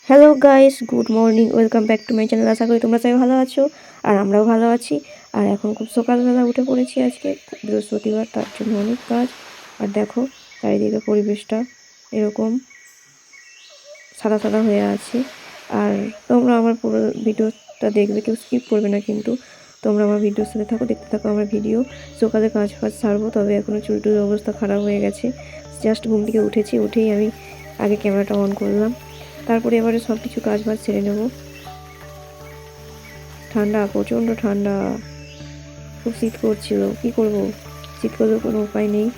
Hello guys, good morning, welcome back to my channel. আশা করি তোমরা সবাই ভালো আছো আর আমরাও ভালো আছি। আর এখন খুব সকালবেলা উঠে পড়েছি, আজকে বৃহস্পতিবার, তার জন্য অনেক কাজ। আর দেখো চারিদিকে পরিবেশটা এরকম সাদা সাদা হয়ে আছে। আর তোমরা আমার পুরো ভিডিওটা দেখবে, কেউ স্কিপ করবে না কিন্তু। তোমরা আমার ভিডিওর সাথে থাকো, দেখতে থাকো আমার ভিডিও। সকালে কাজ ফাজ ছাড়বো, তবে এখনও চুলটুর অবস্থা খারাপ হয়ে গেছে। জাস্ট ঘুম থেকে উঠেই আমি আগে ক্যামেরাটা অন করলাম, তারপরে এবারে সব কিছু কাজ বাজ সেরে নেব। ঠান্ডা, প্রচণ্ড ঠান্ডা, খুব শীত করছিল। কি করব, শীত করলেও কোনো উপায় নেই।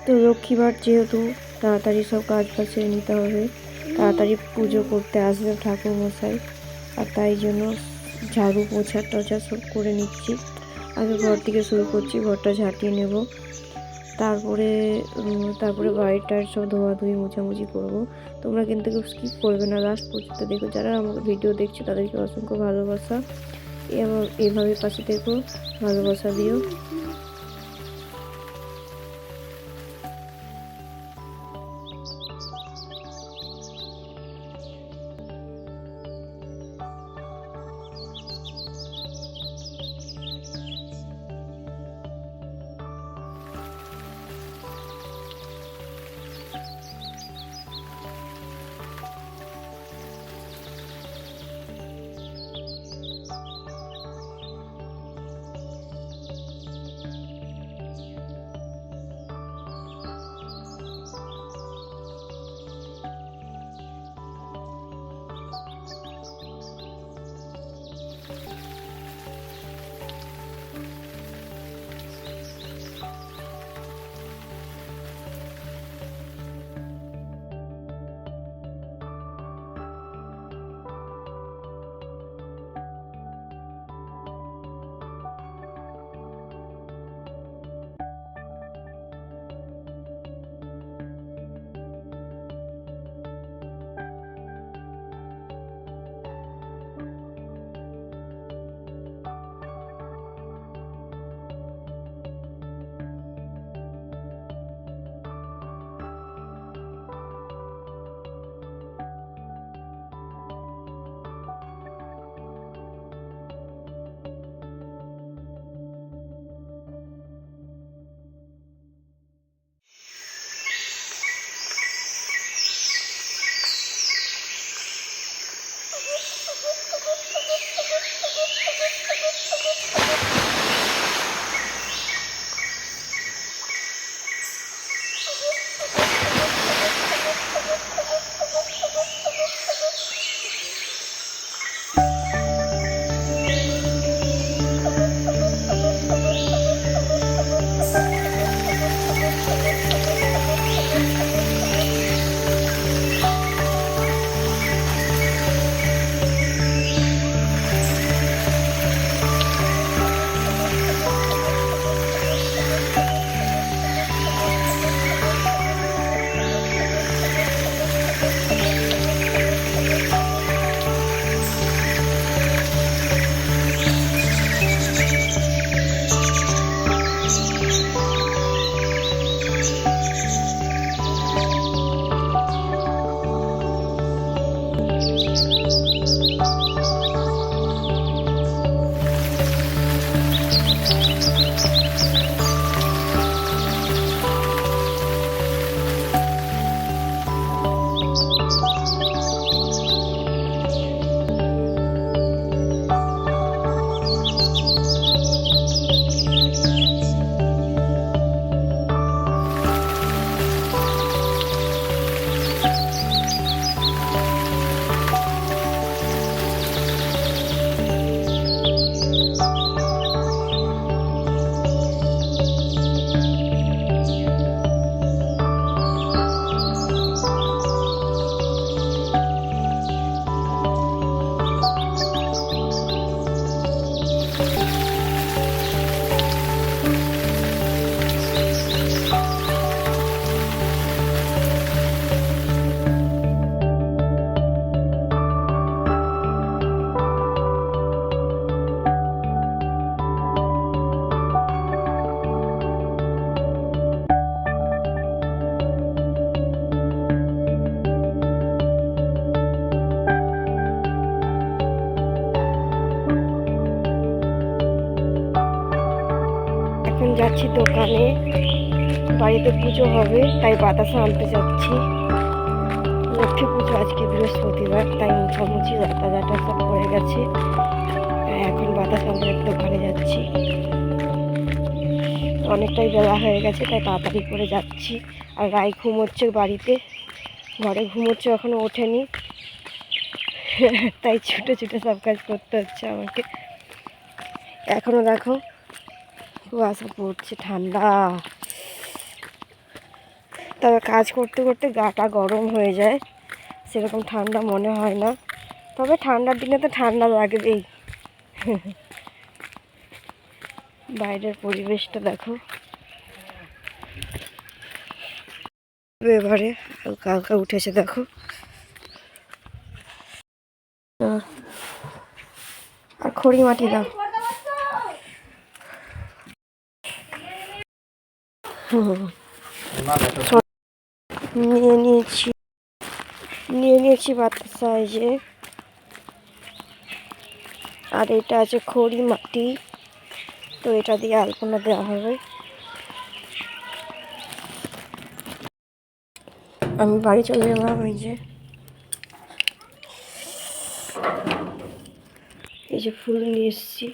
তো লক্ষ্মীবার যেহেতু, তাড়াতাড়ি সব কাজ বাজ সেরে নিতে হবে। তাড়াতাড়ি পুজো করতে আসবে ঠাকুর মশাই, আর তাই জন্য ঝাড়ু পোছা টোছা সব করে নিচ্ছি। আগে ঘর থেকে শুরু করছি, ঘরটা ঝাঁটিয়ে নেব। তারপরে তারপরে বাড়িটার সব ধোয়াধুয়ি মোছামুছি করব। তোমরা কিন্তু কেউ স্কিপ করবে না, লাস্ট পর্যন্ত দেখো। যারা আমার ভিডিও দেখছো তাদেরকে অসংখ্য ভালোবাসা, এভাবে পাশে দেখো, ভালোবাসা দিও। যাচ্ছি দোকানে, বাড়িতে পুজো হবে তাই বাতাসা আনতে যাচ্ছি। লক্ষ্মী পুজো আজকে বৃহস্পতিবার, তাই মুছামুছি জাটা জাটা সব করে গেছে। এখন বাতাসা আনতে দোকানে যাচ্ছি। অনেকটাই বেলা হয়ে গেছে তাই তাড়াতাড়ি করে যাচ্ছি। আর রাই ঘুমোচ্ছে বাড়িতে, ঘরে ঘুমোচ্ছে, এখনো ওঠেনি। তাই ছুটে ছুটে সব কাজ করতে হচ্ছে আমাকে। এখনো দেখো কুয়াশা পড়ছে, ঠান্ডা। তবে কাজ করতে করতে গাটা গরম হয়ে যায়, সেরকম ঠান্ডা মনে হয় না। তবে ঠান্ডার দিনে তো ঠান্ডা লাগবেই। বাইরের পরিবেশটা দেখো, এবারে হালকা হালকা উঠেছে দেখো। আর খড়ি মাটি দাও। নিয়ে নিয়েছি বাতাসা, এই যে। আর এটা আছে খড়ি মাটি, তো এটা দিয়ে আলপনা দেওয়া হবে। আমি বাড়ি চলে গেলাম। এই যে ফুল নিয়ে এসেছি।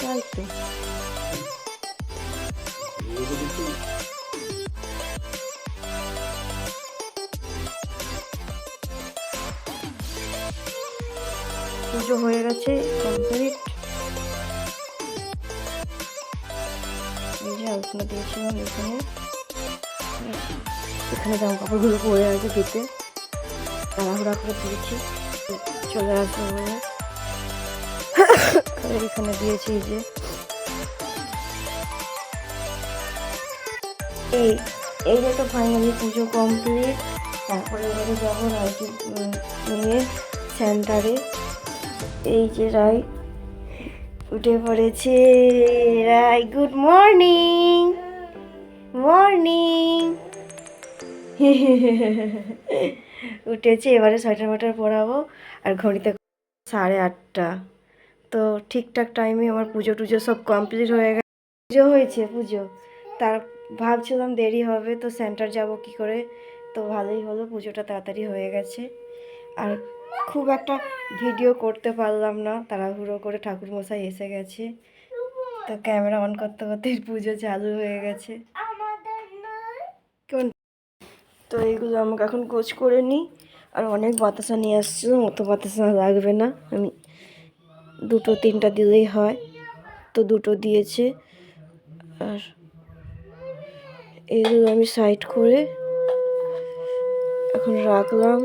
তাই তো পুজো হয়ে গেছে, কমপ্লিট। এই যে আলপনা দিয়েছিলাম এখানে, এখানে জামা কাপড়গুলো পরে আছে দিতে, তাড়াহুড়া করে দিয়েছি চলে আসবো বলে। এখানে দিয়েছি যে এই এই যে তো ফাইনালি পুজো কমপ্লিট। তারপরে এবারে যাবো রাইকে নিয়ে সেন্টারে। এই যে রাই উঠে পড়েছে। রাই গুড মর্নিং। মর্নিং। উঠেছে, এবারে সোয়েটার মোয়েটার পরাবো। আর ঘড়িতে 8:30। তো ঠিকঠাক টাইমে আমার পুজো টুজো সব কমপ্লিট হয়ে গেছে। পুজো হয়েছে, পুজো তার ভাবছিলাম দেরি হবে, তো সেন্টার যাব কি করে। তো ভালোই হলো, পুজোটা তাড়াতাড়ি হয়ে গেছে। আর খুব একটা ভিডিও করতে পারলাম না, তাড়াহুড়ো করে ঠাকুরমশাই এসে গেছে, তো ক্যামেরা অন করতে করতে পুজো চালু হয়ে গেছে। তো এইগুলো আমাকে এখন গোছ করে নিই। আর অনেক বাতাসা নিয়ে আসছিল, অত বাতাসা লাগবে না, আমি 2-3টা দিলেই হয়, তো 2টো দিয়েছে। আর এইগুলো আমি সাইড করে এখন রাখলাম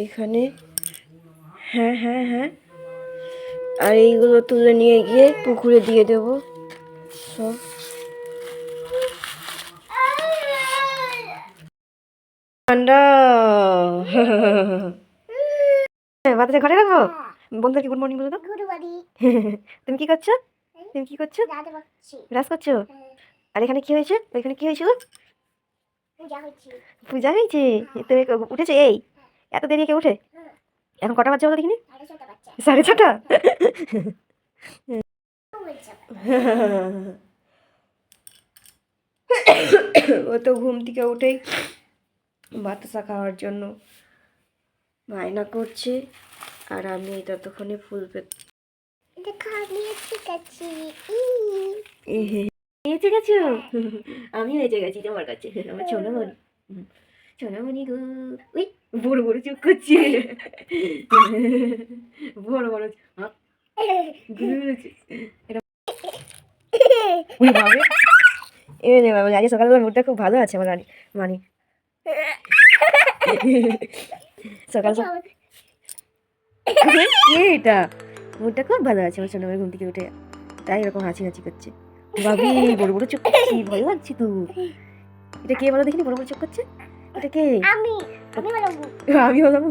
এখানে। হ্যাঁ হ্যাঁ হ্যাঁ, আর এইগুলো তুলে নিয়ে গিয়ে পুকুরে দিয়ে দেবো সব। ঠান্ডা। বাতাসে ঘরে রাখবো। বন্ধুদেরকে গুড মর্নিং বলে দাও। তুমি কি করছো? তুমি কি করছো? ব্রাশ করছো? আর এখানে কি হয়েছে? ওইখানে কি হয়েছিল? পূজা হয়েছে। তুমি উঠেছে এই এত দেরি কে উঠে? এখন কটা বাজছে বলো দেখিনি? 6:30। ও তো ঘুম থেকে উঠেই বাতাসা খাওয়ার জন্য বায়না করছে, আর আমি ততক্ষণে ফুল এসে গেছো। আমি এসে গেছি তোমার কাছে, আমার সোনামণি। সোনামণি গো। ওই বড় বড় চোখ করছে, বড় বড় আজকে সকালবেলা মুডটা খুব ভালো আছে আমার রানী মানি। সকাল সকাল এটা মুডটা খুব ভালো আছে আমার সোনামের ঘুম থেকে উঠে, তাই এরকম হাসি হাসি করছে। বাবি বড় বড় চোখ করছি, ভয় লাগছে তো। এটা কে বলো দেখিনি বড় বড় চোখ করছে? এটা কে? আমি বলবো।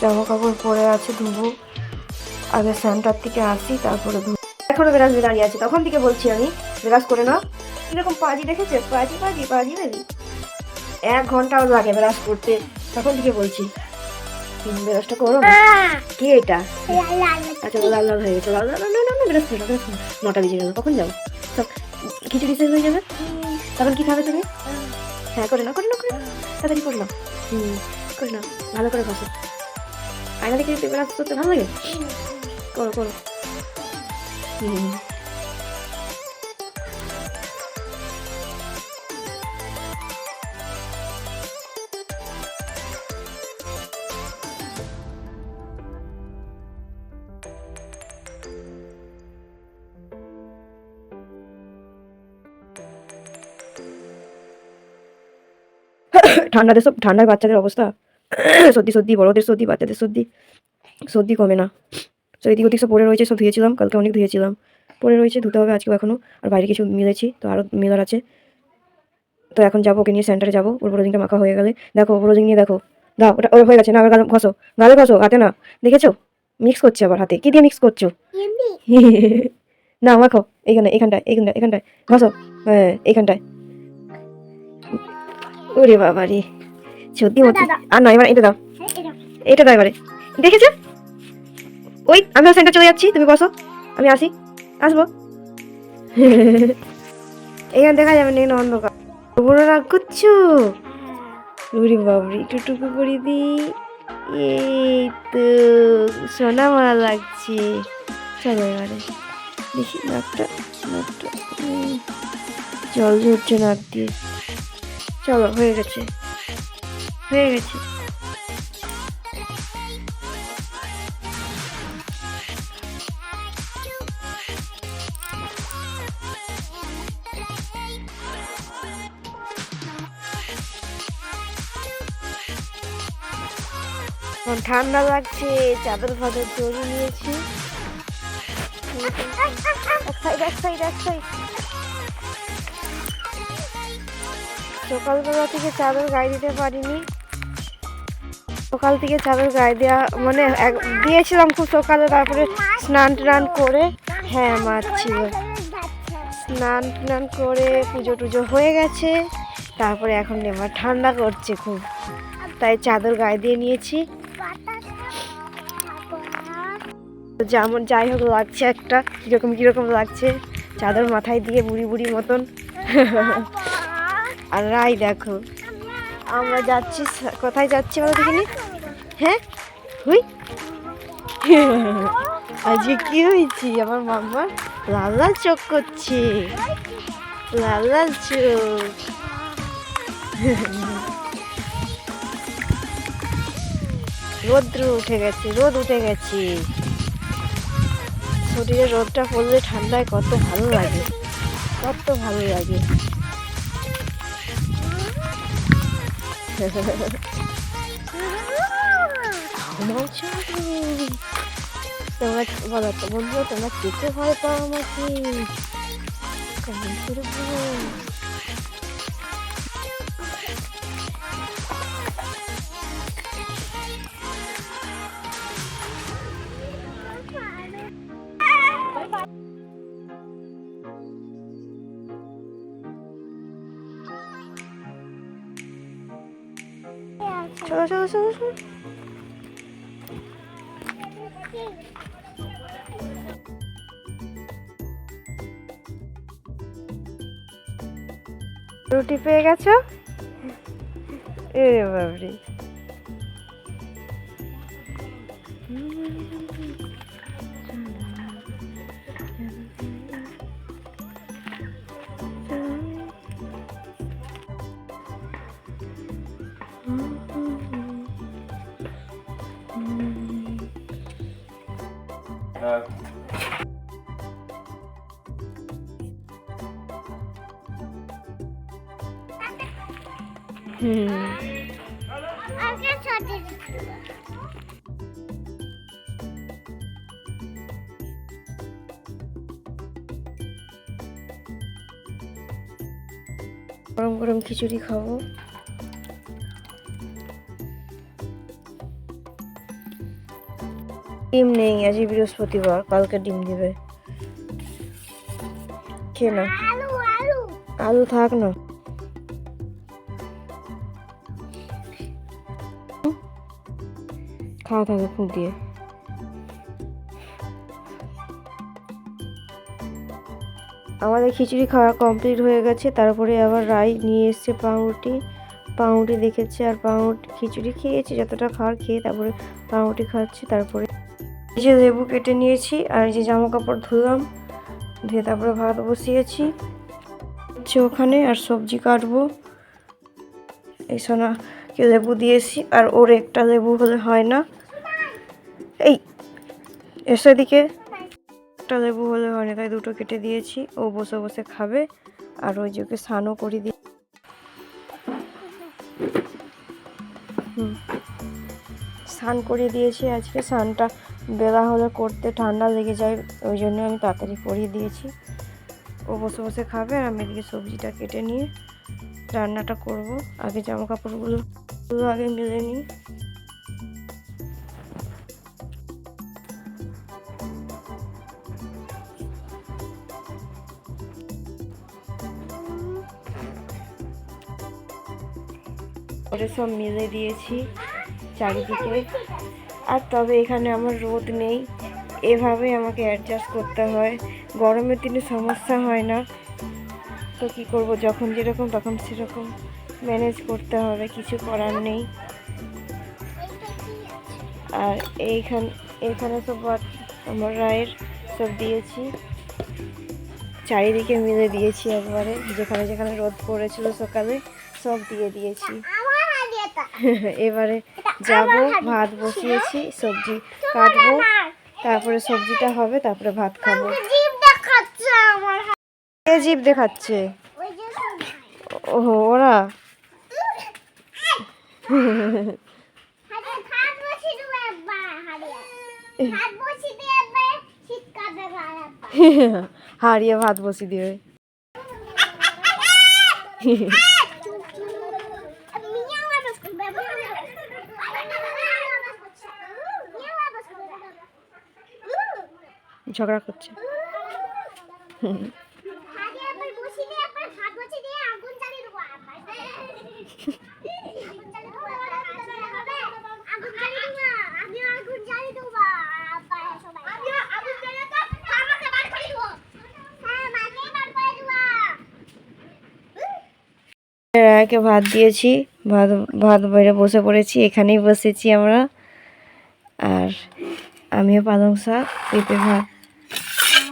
জামা কাপড় পরে আছে, ধুবো। আগে সেন্টার থেকে আসি তারপরে ধুবো। এখনো বেরাস দাঁড়িয়ে আছে, তখন থেকে বলছি আমি বেরাস করে নাও। কিরকম পাজি দেখেছে? পাজি পাজি পাজি পাজি 1 ঘন্টাও লাগে বেরাস করতে, তখন থেকে বলছি বেরাসটা করো না। কি এটা? আচ্ছা লাল লাল হয়ে গেছে, লাল লাল না না না বেরাস করো, বেরাস করো। 9টা বেজে গেল, কখন যাও? সব খিচুড়ি শেষ হয়ে যাবে, তখন কি খাবে তুমি? হ্যাঁ করে নাও করে নাও করে নাও, তাড়াতাড়ি করে নাও। করে নাও, ভালো করে ঘষো। আয়না দেখে বেরাস করতে ভালো লাগে, করো করো। ঠান্ডাতে সব ঠান্ডায় বাচ্চাদের অবস্থা, সর্দি সর্দি, বড়দের সর্দি, বাচ্চাদের সর্দি, সর্দি কমে না। তো এদিক ওদিক সব পড়ে রয়েছে, সব ধুয়েছিলাম কালকে, অনেক ধুয়েছিলাম, পড়ে রয়েছে, ধুতে হবে আজকেও এখনও। আর বাইরে কিছু মিলেছি, তো আরও মেলার আছে। তো এখন যাবো, ওকে নিয়ে সেন্টারে যাবো। ওর ব্রোজিংটা মাখা হয়ে গেলে দেখো, ব্রোজিং নিয়ে দেখো, দাও ওটা, ওর হয়ে গেছে না, আবার গালে ঘষো, গালে ঘষো, হাতে না। দেখেছো মিক্স করছে আবার হাতে, কি দিয়ে মিক্স করছো? না মাখো, এইখানে এখানটায় এইখানটায় এখানটায় ঘষো, হ্যাঁ এইখানটায়। ওরে বাবা রে, সত্যি মতি। আর নয়, এবার এটা দাও, এটা দাও এবারে। দেখেছো? ওই আমি সেন্টার চলে যাচ্ছি, তুমি বসো, আমি আসি, আসবো। এখানে দেখা যাবে না, অন্ধকার। বড় রাগ করছো? ওরে বাবরে, টুটুকু করে দি। এই তো সোনা মারা লাগছে। চলো এবারে দেখি নাকটা, নাকটা জল ঝরছে নাক দিয়ে। চলো হয়ে গেছে, হয়ে গেছে। ঠান্ডা লাগছে, চাদর ফাদর জড়িয়ে নিয়েছি। সকালবেলা থেকে চাদর গায়ে দিতে পারিনি। সকাল থেকে চাদর গায়ে দেওয়া মানে দিয়েছিলাম খুব সকালে, তারপরে স্নান টান করে, হ্যাঁ মাছ ছিল, স্নান টান করে পুজো টুজো হয়ে গেছে। তারপরে এখন এবার ঠান্ডা করছে খুব, তাই চাদর গায়ে দিয়ে নিয়েছি। যেমন যাই হোক লাগছে, একটা কিরকম কিরকম লাগছে চাদর মাথায় দিয়ে বুড়ি বুড়ি মতন। আর রাই দেখো, আমরা যাচ্ছি, কোথায় যাচ্ছি বলো দেখিনি? হ্যাঁ হুই, আজকে কি হয়েছি? আমার মাম্মা লাল লাল চোখ করছে, লাল লাল চোখ। রোদ্র উঠে গেছে, রোদ উঠে গেছে। শরীরে রোদটা পড়লে ঠান্ডায় কত ভালো লাগে, কত ভালো লাগে। তোমরা বলো তো বন্ধু, তোমরা খেতে ভয় পাও আমাকে? কেমন করে বলো? চলো চলো চলো চলো। রুটি পেয়ে গেছো? এ বাবরে, গরম গরম খিচুড়ি খাবো। ডিম নেই, আজ বৃহস্পতিবার, কালকে ডিম দিবে। খেয়ে না, আলু থাক না। খাওয়া থাকে ফুট দিয়ে। আমাদের খিচুড়ি খাওয়া কমপ্লিট হয়ে গেছে। তারপরে আবার রাই নিয়ে এসছে পাউরুটি, পাউরুটি দেখেছে, আর পাউরুটি খিচুড়ি খেয়েছে যতটা খাওয়ার, খেয়ে তারপরে পাউরুটি খাচ্ছে। তারপরে এই যে লেবু কেটে নিয়েছি, আর এই যে জামা কাপড় ধুলাম, ধুয়ে তারপরে ভাত বসিয়েছি হচ্ছে ওখানে, আর সবজি কাটবো। এই সোনাকে লেবু দিয়েছি, আর ওর একটা লেবু হলে হয় না। এই এসে দিকে একটা লেবু হলে হয় না, তাই দুটো কেটে দিয়েছি। ও বসে বসে খাবে, আর ওই যে ওকে স্নানও করে দিয়ে স্নান করিয়ে দিয়েছি। আজকে স্নানটা বেলা হলে করতে ঠান্ডা লেগে যায়, ওই জন্য আমি তাড়াতাড়ি করিয়ে দিয়েছি। ও বসে বসে খাবে, আর আমি এদিকে সবজিটা কেটে নিয়ে রান্নাটা করব। আগে জামা কাপড়গুলো আগে মেলে নিই। ওটা সব মেলে দিয়েছি চারিদিকে। আর তবে এখানে আমার রোদ নেই, এভাবে আমাকে অ্যাডজাস্ট করতে হয়। গরমের দিনে সমস্যা হয় না, তো কী করব, যখন যেরকম তখন সেরকম ম্যানেজ করতে হবে, কিছু করার নেই। আর এইখানে সব আমার রায়ের সব দিয়েছি, চারিদিকে মিলে দিয়েছি একবারে, যেখানে যেখানে রোদ পড়েছিল সকালে সব দিয়ে দিয়েছি। এবারে যাব, ভাত বসিয়েছি, সবজি কাটবো, তারপরে সবজিটা হবে, তারপরে ভাত খাবো। কে জিভ দেখাচ্ছে? ও ওরা হারিয়ে ভাত বসিয়ে দিবে। ঝগড়া করছে। রায়াকে ভাত দিয়েছি, ভাত ভাত বাইরে বসে পড়েছি, এখানেই বসেছি আমরা। আর আমিও পালং শাক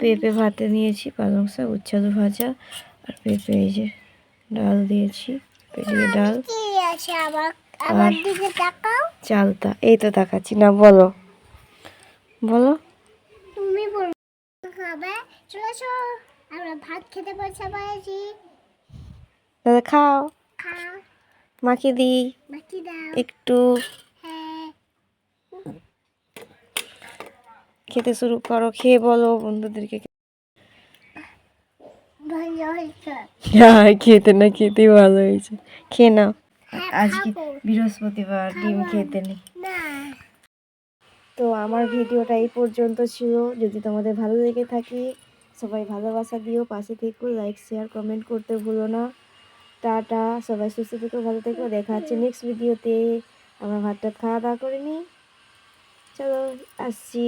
পেঁপে ভাতে নিয়েছি, পালং শাক, উচ্ছে আলু ভাজা আর পেঁপে, এই যে ডাল দিয়েছি, পেঁপে ডাল আর চালতা। এই তো তাকাচ্ছি না, বলো বলো। তুমি আমরা ভাত খেতে বসে দাদা খাও, মাখিয়ে দিই একটু। খেতে শুরু করো, খেয়ে বলো বন্ধুদেরকে। হ্যাঁ, খেতে না খেতেই ভালো হয়েছে, খেয়ে নাও। আজকে বৃহস্পতিবার, ডিম খেতে নেই। তো আমার ভিডিওটা এই পর্যন্ত ছিল। যদি তোমাদের ভালো লেগে থাকে, সবাই ভালোবাসা দিও, পাশে থেকো, লাইক শেয়ার কমেন্ট করতে ভুলো না। টাটা, সবাই সুস্থ থেকো, ভালো থেকো। দেখা হচ্ছে নেক্সট ভিডিওতে। আমরা ভাতটা খাওয়া দাওয়া করে নিই, চলো আসছি।